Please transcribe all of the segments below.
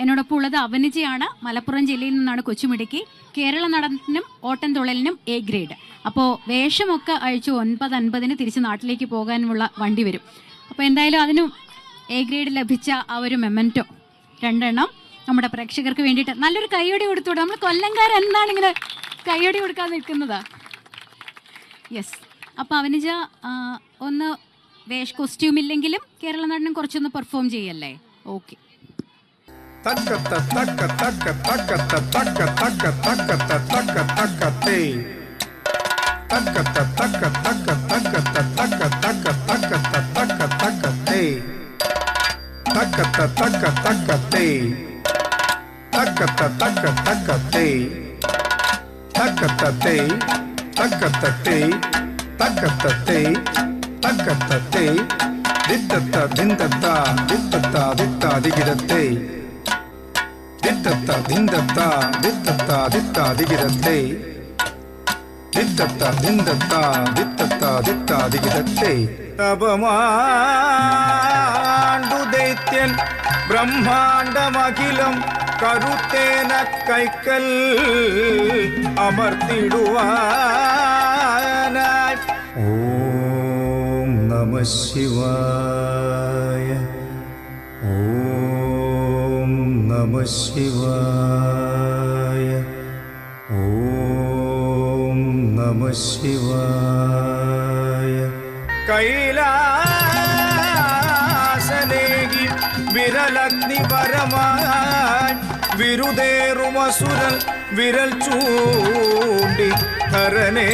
എന്നോടൊപ്പം ഉള്ളത് അവനിജയാണ്, മലപ്പുറം ജില്ലയിൽ നിന്നാണ് കൊച്ചുമിടുക്കി. കേരള നടനും ഓട്ടംതുള്ളലിനും A ഗ്രേഡ്. അപ്പോൾ വേഷമൊക്കെ അഴിച്ചു 9:50 തിരിച്ച് നാട്ടിലേക്ക് പോകാനുമുള്ള വണ്ടി വരും. അപ്പോൾ എന്തായാലും അതിനും A ഗ്രേഡ് ലഭിച്ച ആ ഒരു മെമ്മൻറ്റോ 2 എണ്ണം നമ്മുടെ പ്രേക്ഷകർക്ക് വേണ്ടിയിട്ട് നല്ലൊരു കയ്യടി കൊടുത്തുകൂടെ? നമ്മൾ കൊല്ലംകാരെന്താണ് ഇങ്ങനെ കയ്യടി കൊടുക്കാൻ നിൽക്കുന്നത്? യെസ്. അപ്പോൾ അവനിജ ഒന്ന് കോസ്റ്റ്യൂം ഇല്ലെങ്കിലും കേരള നടനും കുറച്ചൊന്ന് പെർഫോം ചെയ്യല്ലേ? ഓക്കെ. തക്കത്ത തക്ക തക്ക തക്കത്ത തക്ക തക്ക തക്കത്ത തക്ക തക്കത്തേ തക്കത്ത തക്ക തക്ക തക്കത്ത തക്ക തക്ക തക്കത്ത തക്ക തക്കത്തേ തക്കത്ത തക്ക തക്കത്തേ തക്കത്ത തക്ക തക്കത്തേ തക്കത്തേ തക്കത്തേ തക്കത്തേ തക്കത്തേ ദിത്തത്ത ദിന്തത്ത ദിത്തത്ത ദിത്താദികിടത്തേ ദിത്തത്ത ദിന്തത്ത ദിത്തത്ത ദിത്താദികിടത്തേ ദിത്തത്ത ദിന്തത്ത ദിത്തത്ത ദിത്താദികിടത്തേ തപമാണ്ടു ദൈത്യൻ ബ്രഹ്മാണ്ടമഖിലം കരുത്തേന കൈക്കൽ അമർത്തിടുവാനായി. ഓം നമഃ ശിവായ. ഓം നമഃ ശിവായ. ഓം നമഃ ശിവായ. കൈലാസനേകി വിരലഗ്നിപരമായി വിരുദേറുമസുരൻ വിരൽ ചൂണ്ടി ഹരനേ.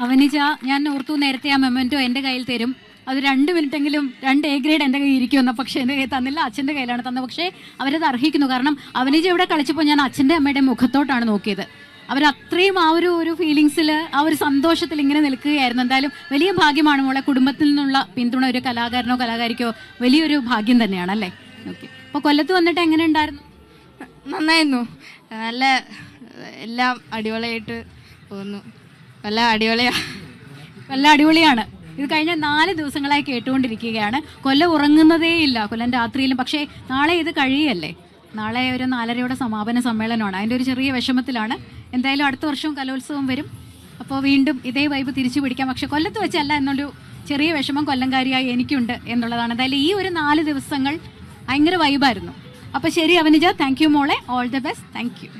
അവനിജ, ഞാൻ ഓർത്തു നേരത്തെ ആ മെമ്മൻറ്റോ എൻ്റെ കയ്യിൽ തരും, അത് 2 മിനിറ്റെങ്കിലും 2 A ഗ്രേഡ് എൻ്റെ കയ്യിൽ ഇരിക്കുമെന്ന്. പക്ഷേ എൻ്റെ കയ്യിൽ തന്നില്ല, അച്ഛൻ്റെ കയ്യിലാണ് തന്നത്. പക്ഷേ അവരത് അർഹിക്കുന്നു. കാരണം അവനിജ ഇവിടെ കളിച്ചപ്പോൾ ഞാൻ അച്ഛൻ്റെ അമ്മയുടെ മുഖത്തോട്ടാണ് നോക്കിയത്. അവരത്രയും ആ ഒരു ഫീലിങ്സിൽ, ആ ഒരു സന്തോഷത്തിൽ ഇങ്ങനെ നിൽക്കുകയായിരുന്നു. എന്തായാലും വലിയ ഭാഗ്യമാണ് മോളെ. കുടുംബത്തിൽ നിന്നുള്ള പിന്തുണ ഒരു കലാകാരനോ കലാകാരിക്കോ വലിയൊരു ഭാഗ്യം തന്നെയാണ് അല്ലേ? ഓക്കെ. അപ്പോൾ കൊല്ലത്ത് വന്നിട്ട് എങ്ങനെ ഉണ്ടായിരുന്നു? നന്നായിരുന്നു. നല്ല എല്ലാം അടിപൊളിയായിട്ട് പോകുന്നു. നല്ല അടിപൊളിയാണ്. ഇത് കഴിഞ്ഞ 4 ദിവസങ്ങളായി കേട്ടുകൊണ്ടിരിക്കുകയാണ്. കൊല്ലം ഉറങ്ങുന്നതേ ഇല്ല, കൊല്ലം രാത്രിയിലും. പക്ഷേ നാളെ ഇത് കഴിയല്ലേ? നാളെ ഒരു 4:30 സമാപന സമ്മേളനമാണ്. അതിൻ്റെ ഒരു ചെറിയ വിഷമത്തിലാണ്. എന്തായാലും അടുത്ത വർഷവും കലോത്സവം വരും. അപ്പോൾ വീണ്ടും ഇതേ വൈബ് തിരിച്ചു പിടിക്കാം. പക്ഷെ കൊല്ലത്ത് വെച്ചല്ല എന്നൊരു ചെറിയ വിഷമം കൊല്ലംകാരിയായി എനിക്കുണ്ട് എന്നുള്ളതാണ്. എന്തായാലും ഈ ഒരു 4 ദിവസങ്ങൾ ഭയങ്കര വൈബായിരുന്നു. അപ്പോൾ ശരി അവനിജ, താങ്ക് യു മോളെ, all the best. Thank you.